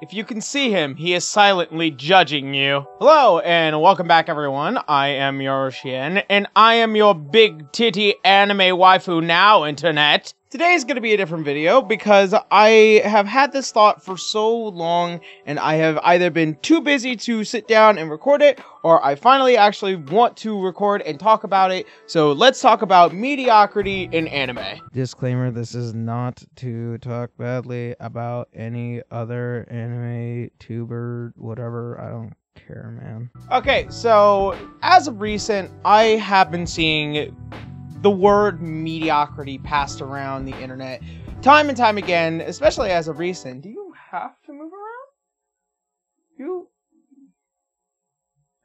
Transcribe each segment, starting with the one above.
If you can see him, he is silently judging you. Hello, and welcome back, everyone. I am your Xian, and I am your big titty anime waifu now, internet. Today's gonna be a different video because I have had this thought for so long, and I have either been too busy to sit down and record it, or I finally actually want to record and talk about it. So let's talk about mediocrity in anime. Disclaimer, this is not to talk badly about any other anime tuber, whatever, I don't care, man. Okay, so as of recent, I have been seeing the word mediocrity passed around the internet time and time again, especially as of recent. Do you have to move around?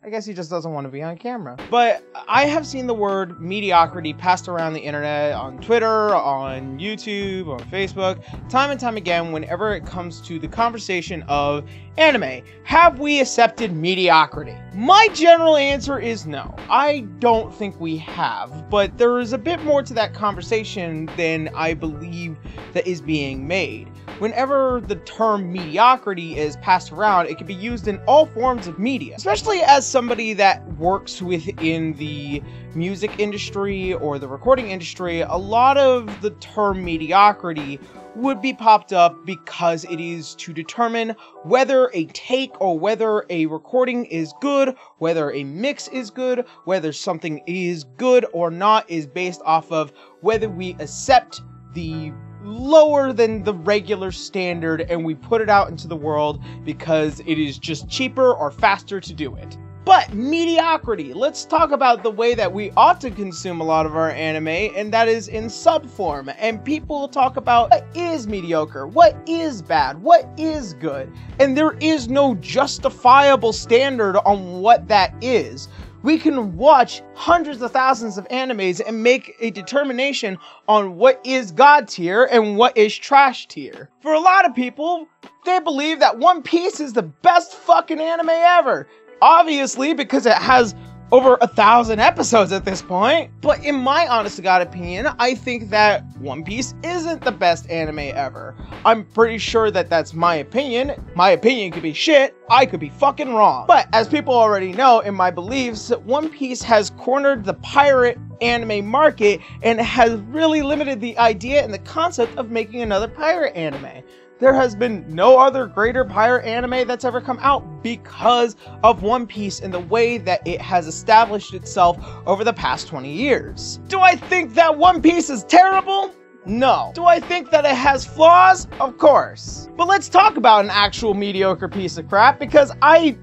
I guess he just doesn't want to be on camera. But I have seen the word mediocrity passed around the internet, on Twitter, on YouTube, on Facebook, time and time again whenever it comes to the conversation of anime. Have we accepted mediocrity? My general answer is no. I don't think we have, but there is a bit more to that conversation than I believe that is being made. Whenever the term mediocrity is passed around, it can be used in all forms of media, especially as somebody that works within the music industry or the recording industry. A lot of the term mediocrity would be popped up because it is to determine whether a take or whether a recording is good, whether a mix is good, whether something is good or not is based off of whether we accept the lower than the regular standard and we put it out into the world because it is just cheaper or faster to do it. But mediocrity, let's talk about the way that we ought to consume a lot of our anime, and that is in sub form. And people talk about what is mediocre, what is bad, what is good, and there is no justifiable standard on what that is. We can watch hundreds of thousands of animes and make a determination on what is God tier and what is trash tier. For a lot of people, they believe that One Piece is the best fucking anime ever. Obviously, because it has over 1,000 episodes at this point. But in my honest to God opinion, I think that One Piece isn't the best anime ever. I'm pretty sure that that's my opinion. My opinion could be shit. I could be fucking wrong. But as people already know, in my beliefs, One Piece has cornered the pirate anime market and has really limited the idea and the concept of making another pirate anime. There has been no other greater pirate anime that's ever come out because of One Piece and the way that it has established itself over the past 20 years. Do I think that One Piece is terrible? No. Do I think that it has flaws? Of course. But let's talk about an actual mediocre piece of crap, because I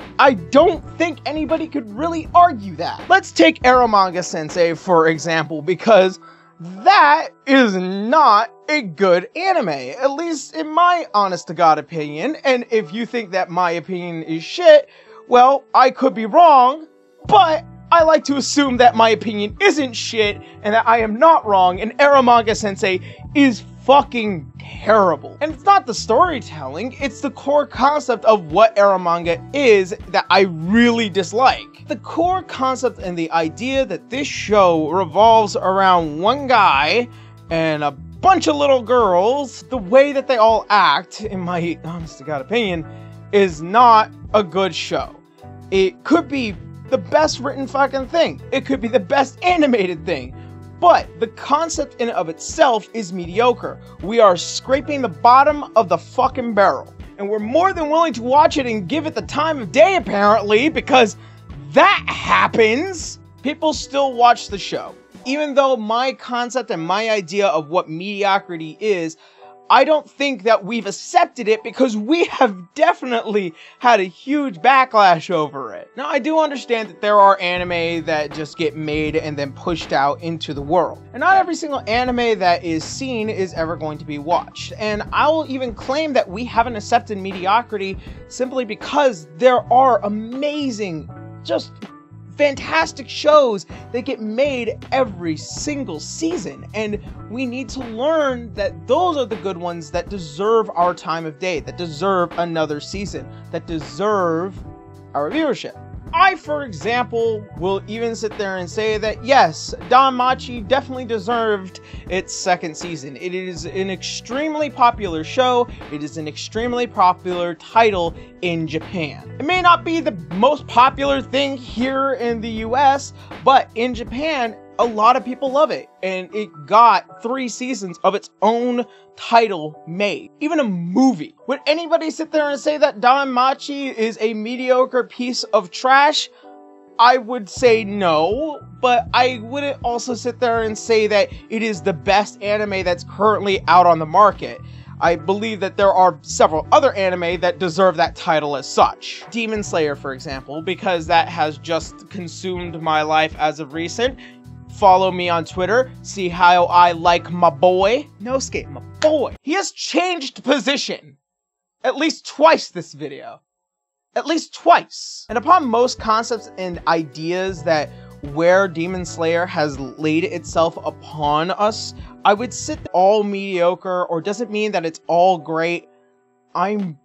don't think anybody could really argue that. Let's take Eromanga Sensei for example, because that is not a good anime, at least in my honest to God opinion. And if you think that my opinion is shit, well, I could be wrong, but I like to assume that my opinion isn't shit and that I am not wrong, and Eromanga Sensei is fucking terrible. And it's not the storytelling, it's the core concept of what Eromanga is that I really dislike. The core concept and the idea that this show revolves around one guy and a bunch of little girls, the way that they all act, in my honest to God opinion, is not a good show. It could be the best written fucking thing. It could be the best animated thing. But the concept in and of itself is mediocre. We are scraping the bottom of the fucking barrel. And we're more than willing to watch it and give it the time of day, apparently, because that happens. People still watch the show. Even though my concept and my idea of what mediocrity is, I don't think that we've accepted it because we have definitely had a huge backlash over it. Now, I do understand that there are anime that just get made and then pushed out into the world. And not every single anime that is seen is ever going to be watched. And I will even claim that we haven't accepted mediocrity simply because there are amazing, just fantastic shows that get made every single season, and we need to learn that those are the good ones that deserve our time of day, that deserve another season, that deserve our viewership. I, for example, will even sit there and say that yes, DanMachi definitely deserved its second season. It is an extremely popular show. It is an extremely popular title in Japan. It may not be the most popular thing here in the US, but in Japan, a lot of people love it, and it got 3 seasons of its own title made. Even a movie. Would anybody sit there and say that DanMachi is a mediocre piece of trash? I would say no, but I wouldn't also sit there and say that it is the best anime that's currently out on the market. I believe that there are several other anime that deserve that title as such. Demon Slayer, for example, because that has just consumed my life as of recent. Follow me on Twitter, see how I like my boy. Inosuke, my boy. He has changed position at least twice this video. At least twice. And upon most concepts and ideas that where Demon Slayer has laid itself upon us, I would sit all mediocre, or doesn't mean that it's all great. I'm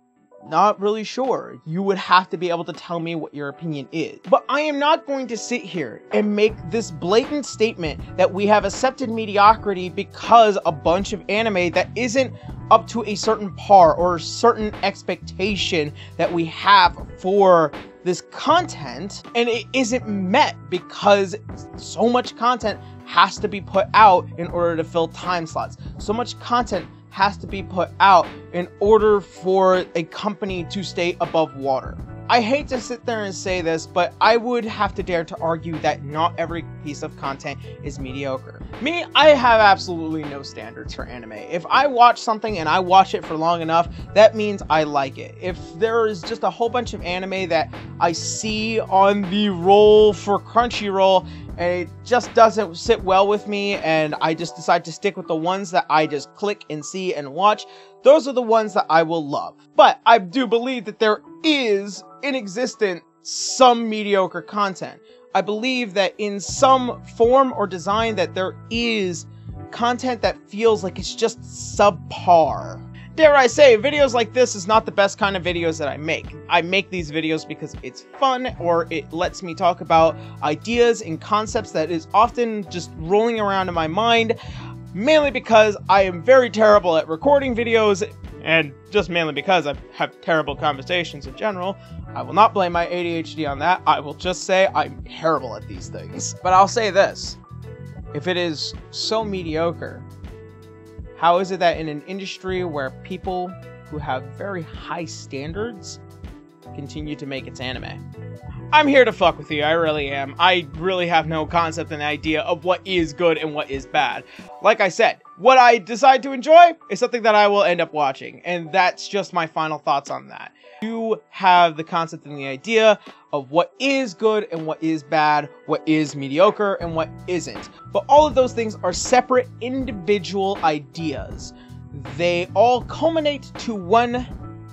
not really sure. You would have to be able to tell me what your opinion is. But I am not going to sit here and make this blatant statement that we have accepted mediocrity because a bunch of anime that isn't up to a certain par or a certain expectation that we have for this content, and it isn't met because so much content has to be put out in order to fill time slots. So much content has to be put out in order for a company to stay above water. I hate to sit there and say this, but I would have to dare to argue that not every piece of content is mediocre. Me, I have absolutely no standards for anime. If I watch something and I watch it for long enough, that means I like it. If there is just a whole bunch of anime that I see on the roll for Crunchyroll and it just doesn't sit well with me, and I just decide to stick with the ones that I just click and see and watch, those are the ones that I will love. But I do believe that there is in existence some mediocre content. I believe that in some form or design that there is content that feels like it's just subpar. Dare I say, videos like this is not the best kind of videos that I make. I make these videos because it's fun, or it lets me talk about ideas and concepts that is often just rolling around in my mind, mainly because I am very terrible at recording videos, and just mainly because I have terrible conversations in general. I will not blame my ADHD on that. I will just say I'm terrible at these things. But I'll say this, if it is so mediocre, how is it that in an industry where people who have very high standards continue to make its anime? I'm here to fuck with you, I really am. I really have no concept and idea of what is good and what is bad. Like I said, what I decide to enjoy is something that I will end up watching, and that's just my final thoughts on that. You have the concept and the idea of what is good and what is bad, what is mediocre and what isn't. But all of those things are separate individual ideas. They all culminate to one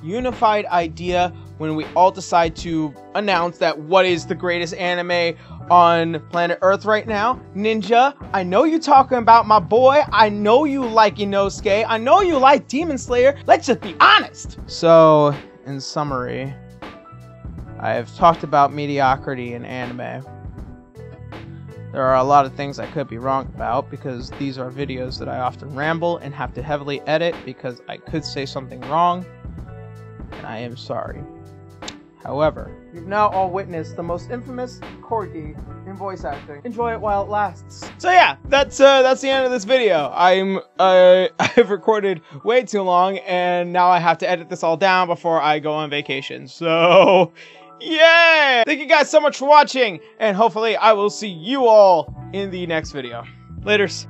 unified idea when we all decide to announce that what is the greatest anime on planet Earth right now. Ninja, I know you talking about my boy. I know you like Inosuke. I know you like Demon Slayer. Let's just be honest. So, in summary, I have talked about mediocrity in anime. There are a lot of things I could be wrong about because these are videos that I often ramble and have to heavily edit because I could say something wrong, and I am sorry. However, you've now all witnessed the most infamous Corgi in voice acting. Enjoy it while it lasts. So yeah, that's the end of this video. I've recorded way too long, and now I have to edit this all down before I go on vacation. So, yeah! Thank you guys so much for watching, and hopefully I will see you all in the next video. Laters.